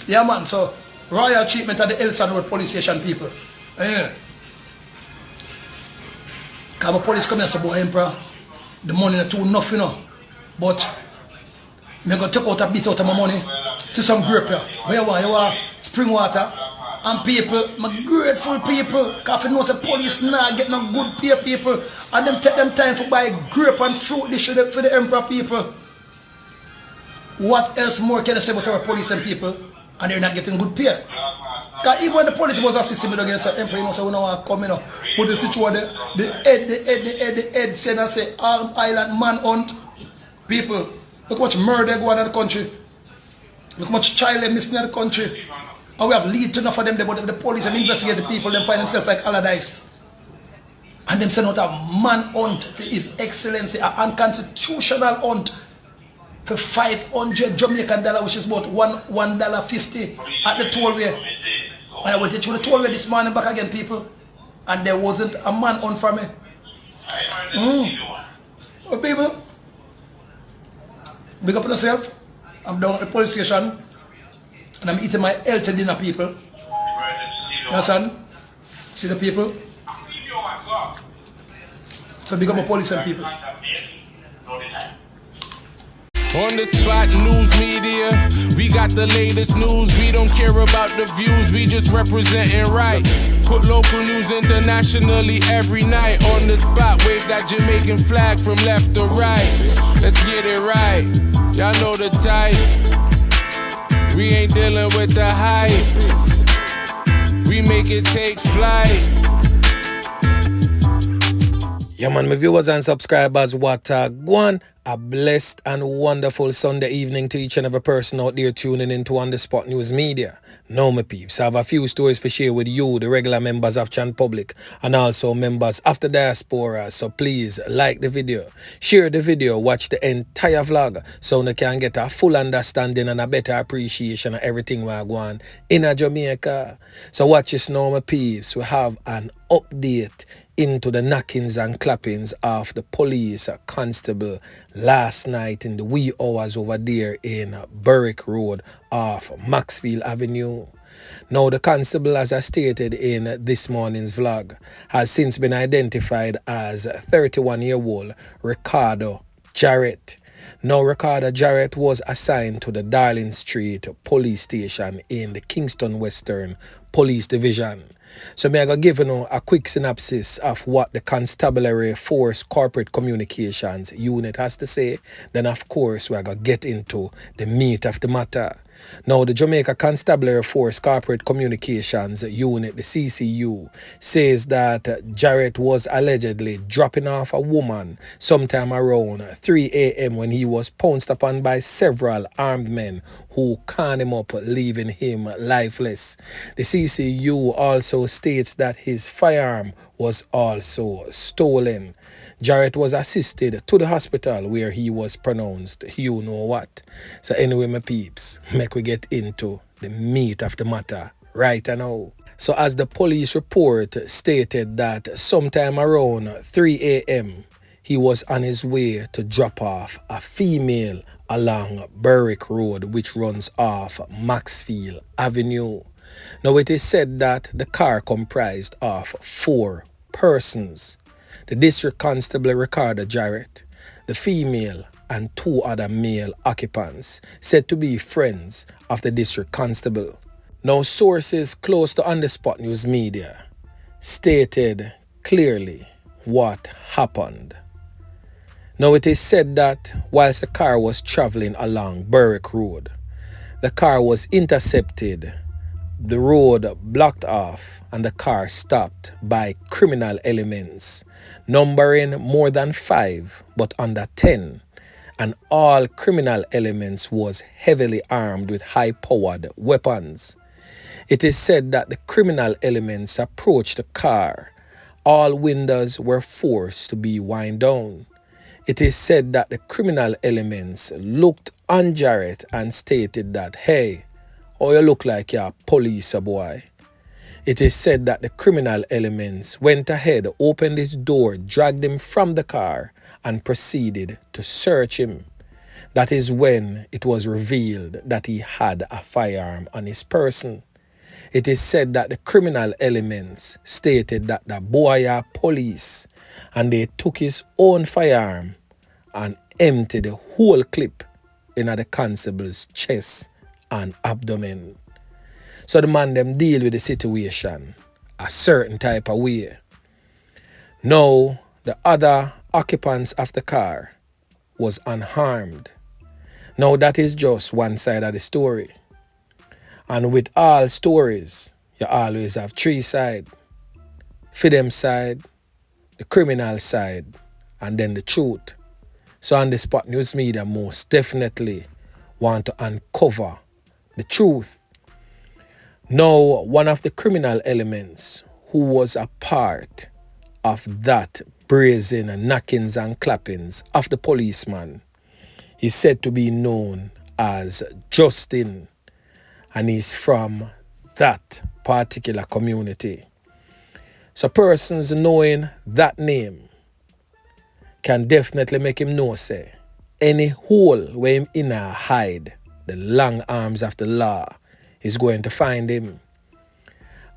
Yeah, man, so royal treatment at the Elson Road police station people. Yeah. Because the police come here and say, boy, Emperor, the money is too enough, you know. But I'm going to take out a bit out of my money. See some grape here. Where you want? You want spring water? And people, my grateful people, because you know the police now get no good pay people. And them take them time for buy grape and fruit dish for the Emperor people. What else more can I say about our police and people? And they're not getting good pay. Because even when the police was assisting me against the Emperor, you know, so we don't want to come, you know. But the situation, the head said and say, all island man hunt. People, look how much murder going on in the country. Look how much child they missing in the country. And we have lead to enough of them, but the police and investigate the people, them find themselves like Allardyce. And them send out a man hunt for His Excellency, an unconstitutional hunt for $500 Jamaican dollars, which is about $1.50 at the tollway. And I went to the tollway this morning back again, people, and there wasn't a man hunt for me. Oh, people, big up on yourself. I'm down at the police station. And I'm eating my healthy dinner, people. You understand? See the people? So big up my police and people. On the spot news media, we got the latest news. We don't care about the views, we just representing right. Put local news internationally every night. On the spot, wave that Jamaican flag from left to right. Let's get it right, y'all know the type. We ain't dealing with the hype. We make it take flight. Yeah, man, my viewers and subscribers, what one. A blessed and wonderful Sunday evening to each and every person out there tuning into On The Spot News Media. Now, my peeps, I have a few stories to share with you, the regular members of Chan Public, and also members of the diaspora. So please like the video, share the video, watch the entire vlog so you can get a full understanding and a better appreciation of everything we're going in Jamaica. So watch this now, my peeps. We have an update into the knockings and clappings of the police constable last night in the wee hours over there in Berwick Road off Maxfield Avenue. Now, the constable, as I stated in this morning's vlog, has since been identified as 31-year-old Ricardo Jarrett. Now, Ricardo Jarrett was assigned to the Darling Street Police Station in the Kingston Western Police Division. So I'm going to give you a quick synopsis of what the Constabulary Force Corporate Communications Unit has to say. Then, of course, we're going to get into the meat of the matter. Now, the Jamaica Constabulary Force Corporate Communications Unit, the CCU, says that Jarrett was allegedly dropping off a woman sometime around 3 a.m. when he was pounced upon by several armed men who conned him up, leaving him lifeless. The CCU also states that his firearm was also stolen. Jarrett was assisted to the hospital where he was pronounced you know what. So anyway, my peeps, make we get into the meat of the matter right now. So as the police report stated that sometime around 3 a.m. he was on his way to drop off a female along Berwick Road, which runs off Maxfield Avenue. Now it is said that the car comprised of 4 persons. The District Constable Ricardo Jarrett, the female, and 2 other male occupants, said to be friends of the District Constable. Now, sources close to On The Spot News Media stated clearly what happened. Now, it is said that whilst the car was traveling along Berwick Road, the car was intercepted, the road blocked off, and the car stopped by criminal elements, numbering more than 5 but under 10, and all criminal elements was heavily armed with high-powered weapons. It is said that the criminal elements approached the car. All windows were forced to be wind down. It is said that the criminal elements looked on Jarrett and stated that, "Hey, oh, you look like you're a police boy." It is said that the criminal elements went ahead, opened his door, dragged him from the car, and proceeded to search him. That is when it was revealed that he had a firearm on his person. It is said that the criminal elements stated that the boy are police and they took his own firearm and emptied the whole clip in the constable's chest and abdomen. So the man them deal with the situation a certain type of way. Now, the other occupants of the car was unharmed. Now that is just one side of the story. And with all stories, you always have three sides. For them side, the criminal side, and then the truth. So on the Spot News Media most definitely want to uncover the truth. Now, one of the criminal elements who was a part of that brazen knockings and clappings of the policeman is said to be known as Justin, and he's from that particular community. So persons knowing that name can definitely make him know, say, any hole where him in a hide, the long arms of the law is going to find him.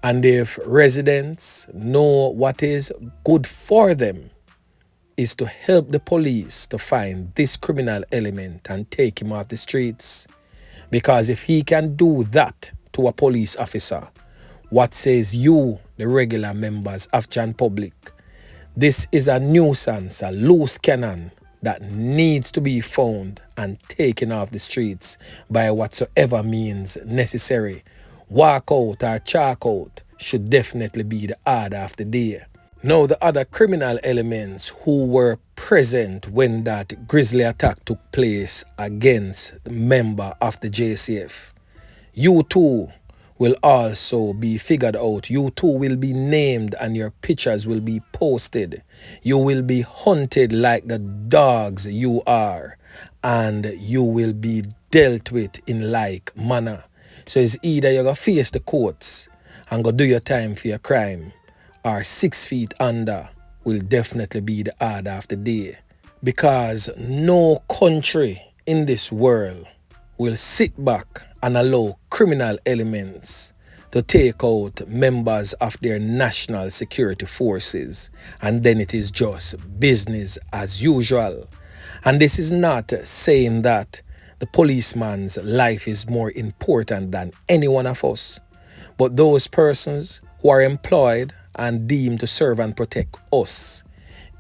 And if residents know what is good for them is to help the police to find this criminal element and take him off the streets. Because if he can do that to a police officer, what says you, the regular members of Jan Public? This is a nuisance, a loose cannon that needs to be found and taken off the streets by whatsoever means necessary. Walk out or chalk out should definitely be the order of the day. Now, the other criminal elements who were present when that grisly attack took place against the member of the JCF, you too will also be figured out. You too will be named and your pictures will be posted. You will be hunted like the dogs you are, and you will be dealt with in like manner. So it's either you're going to face the courts and go do your time for your crime, or 6 feet under will definitely be the order of the day. Because no country in this world will sit back and allow criminal elements to take out members of their national security forces, and then it is just business as usual. And this is not saying that the policeman's life is more important than any one of us, but those persons who are employed and deemed to serve and protect us,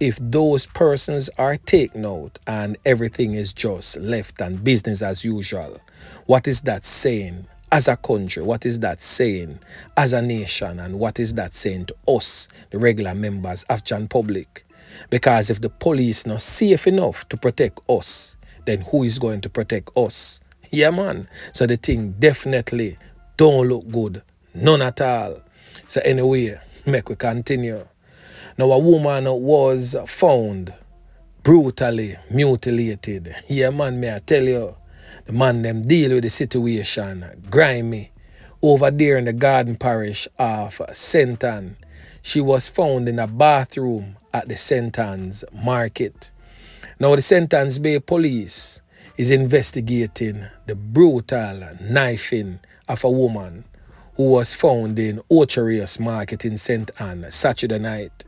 if those persons are taken out and everything is just left and business as usual, what is that saying as a country? What is that saying as a nation? And what is that saying to us, the regular members of Jan Public? Because if the police not safe enough to protect us, then who is going to protect us? Yeah, man. So the thing definitely don't look good. None at all. So anyway, make we continue. Now, a woman was found brutally mutilated. Yeah, man, may I tell you, the man them deal with the situation grimy over there in the Garden Parish of St. Ann. She was found in a bathroom at the St. Ann's Market. Now, the St. Ann's Bay Police is investigating the brutal knifing of a woman who was found in Ocherius Market in St. Ann Saturday night.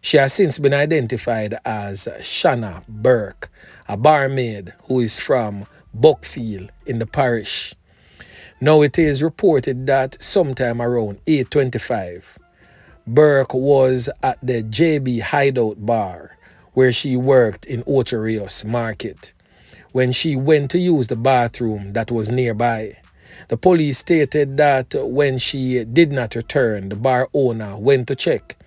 She has since been identified as Shanna Burke, a barmaid who is from Buckfield in the parish. Now it is reported that sometime around 8:25, Burke was at the JB Hideout Bar where she worked in Ocherius Market when she went to use the bathroom that was nearby. The police stated that when she did not return, the bar owner went to check.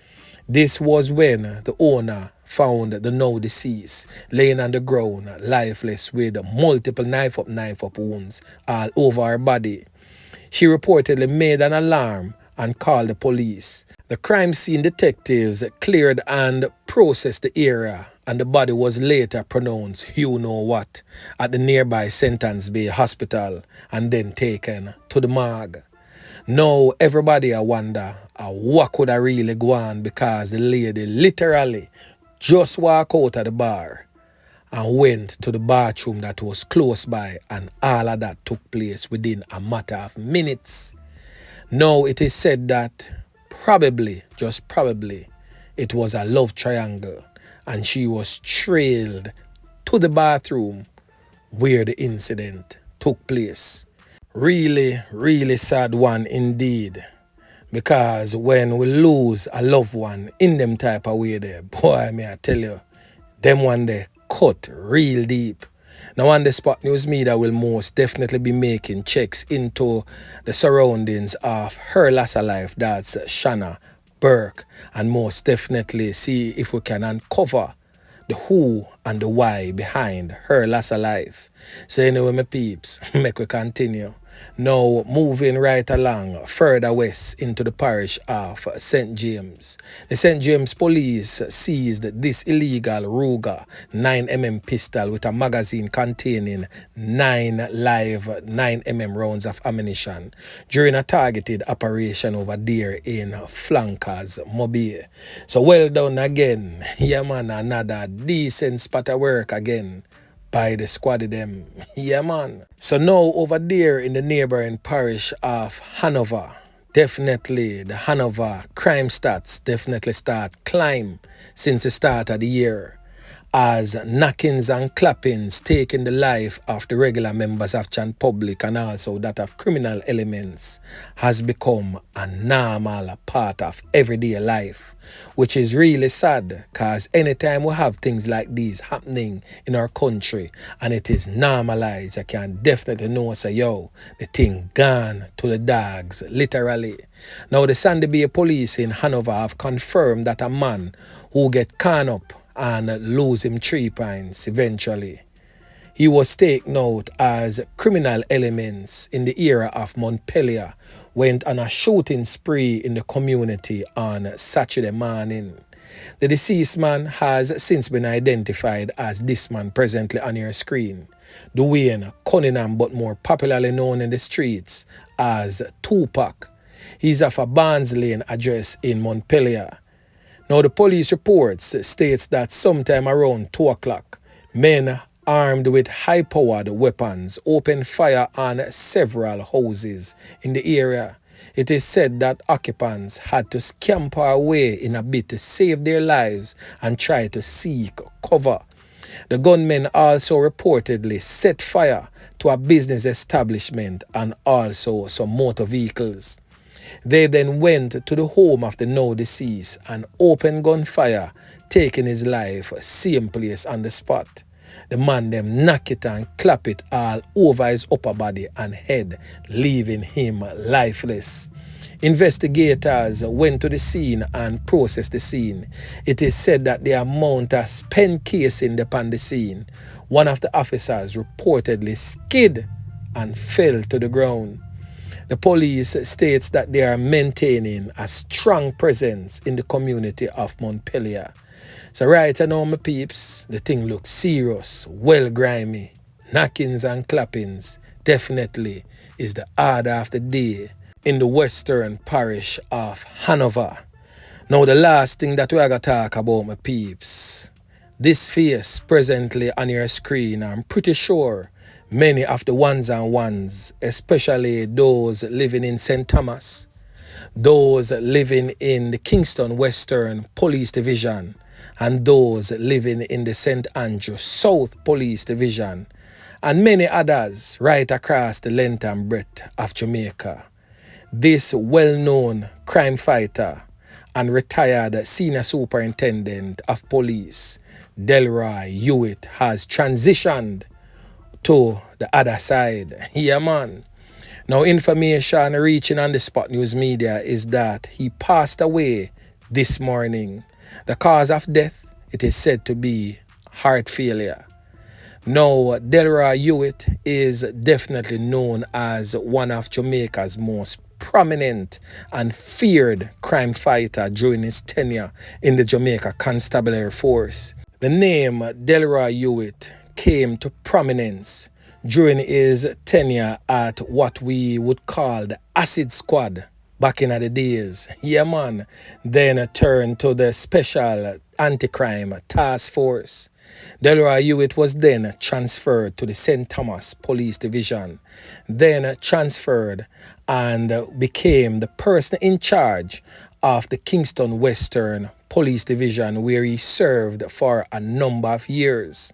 This was when the owner found the now deceased laying on the ground, lifeless, with multiple knife up wounds all over her body. She reportedly made an alarm and called the police. The crime scene detectives cleared and processed the area, and the body was later pronounced you know what at the nearby St. Ann's Bay Hospital and then taken to the morgue. Now everybody I wonder what could I really go on, because the lady literally just walk out of the bar and went to the bathroom that was close by, and all of that took place within a matter of minutes. Now it is said that probably, just probably, it was a love triangle and she was trailed to the bathroom where the incident took place. Really, really sad one indeed. Because when we lose a loved one in them type of way there, boy, may I tell you, them one there cut real deep. Now on the Spot News Media will most definitely be making checks into the surroundings of her loss of life, that's Shanna Burke, and most definitely see if we can uncover the who and the why behind her loss of life. So anyway, my peeps, make we continue. Now, moving right along further west into the parish of St. James. The St. James police seized this illegal Ruger 9mm pistol with a magazine containing 9 live 9mm rounds of ammunition during a targeted operation over there in Flankers, Mobile. So well done again. Yeah man, another decent spot of work again by the squad of them. Yeah man. So now over there in the neighboring parish of Hanover, definitely the Hanover crime stats definitely start climb since the start of the year, as knockings and clappings taking the life of the regular members of Chan Public and also that of criminal elements has become a normal part of everyday life, which is really sad, because anytime we have things like these happening in our country and it is normalized, I can definitely know, say, yo, the thing gone to the dogs, literally. Now the Sandy Bay police in Hanover have confirmed that a man who get caught up and lose him 3 pints eventually, he was taken out as criminal elements in the area of Montpelier went on a shooting spree in the community on Saturday morning. The deceased man has since been identified as this man presently on your screen, Dwayne Cunningham, but more popularly known in the streets as Tupac. He's of a Barnes Lane address in Montpelier. Now the police reports states that sometime around 2 o'clock, men armed with high-powered weapons opened fire on several houses in the area. It is said that occupants had to scamper away in a bid to save their lives and try to seek cover. The gunmen also reportedly set fire to a business establishment and also some motor vehicles. They then went to the home of the now deceased and opened gunfire, taking his life same place on the spot. The man them knock it and clap it all over his upper body and head, leaving him lifeless. Investigators went to the scene and processed the scene. It is said that the amount of spent casing upon the scene, one of the officers reportedly skid and fell to the ground. The police states that they are maintaining a strong presence in the community of Montpelier. So right now, my peeps, the thing looks serious, well grimy. Knockings and clappings definitely is the order of the day in the western parish of Hanover. Now the last thing that we are going to talk about, my peeps, this face presently on your screen, I'm pretty sure many of the ones and ones, especially those living in St. Thomas, those living in the Kingston Western Police Division, and those living in the St. Andrew South Police Division, and many others right across the length and breadth of Jamaica. This well-known crime fighter and retired senior superintendent of police, Delroy Hewitt, has transitioned to the other side. Yeah, man. Now, information reaching on the Spot News Media is that he passed away this morning. The cause of death, it is said to be heart failure. Now, Delroy Hewitt is definitely known as one of Jamaica's most prominent and feared crime fighter during his tenure in the Jamaica Constabulary Force. The name Delroy Hewitt came to prominence during his tenure at what we would call the Acid Squad back in the days. Yeah, man. Then turned to the Special Anti-Crime Task Force. Delroy Hewitt was then transferred to the St. Thomas Police Division, then transferred and became the person in charge of the Kingston Western Police Division, where he served for a number of years.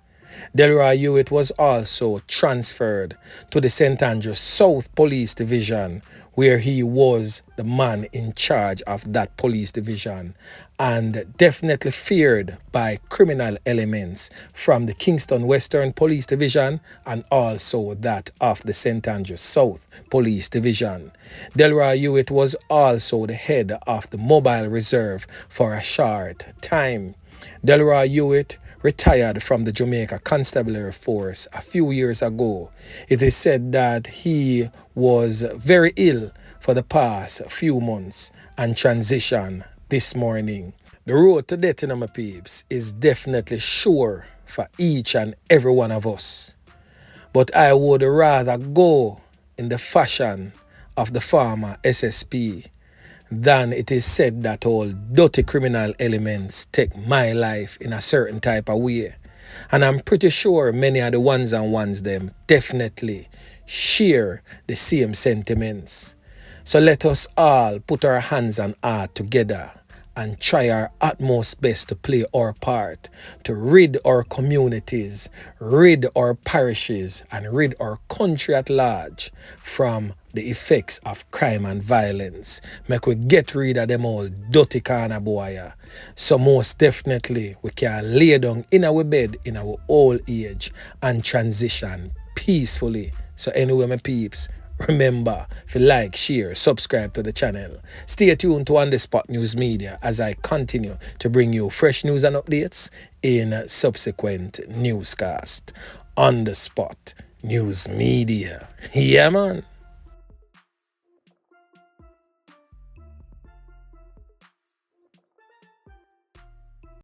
Delroy Hewitt was also transferred to the St. Andrews South Police Division, where he was the man in charge of that police division and definitely feared by criminal elements from the Kingston Western Police Division and also that of the St. Andrews South Police Division. Delroy Hewitt was also the head of the Mobile Reserve for a short time. Delroy Hewitt retired from the Jamaica Constabulary Force a few years ago. It is said that he was very ill for the past few months and transitioned this morning. The road to death, my peeps, is definitely sure for each and every one of us. But I would rather go in the fashion of the former SSP than it is said that all dirty criminal elements take my life in a certain type of way. And I'm pretty sure many of the ones and ones them definitely share the same sentiments. So let us all put our hands and heart together and try our utmost best to play our part, to rid our communities, rid our parishes, and rid our country at large from the effects of crime and violence. Make we get rid of them all dirty corner boy. So most definitely we can lay down in our bed in our old age and transition peacefully. So anyway, my peeps, remember to like, share, subscribe to the channel. Stay tuned to On The Spot News Media as I continue to bring you fresh news and updates in subsequent newscast. On The Spot News Media. Yeah, man.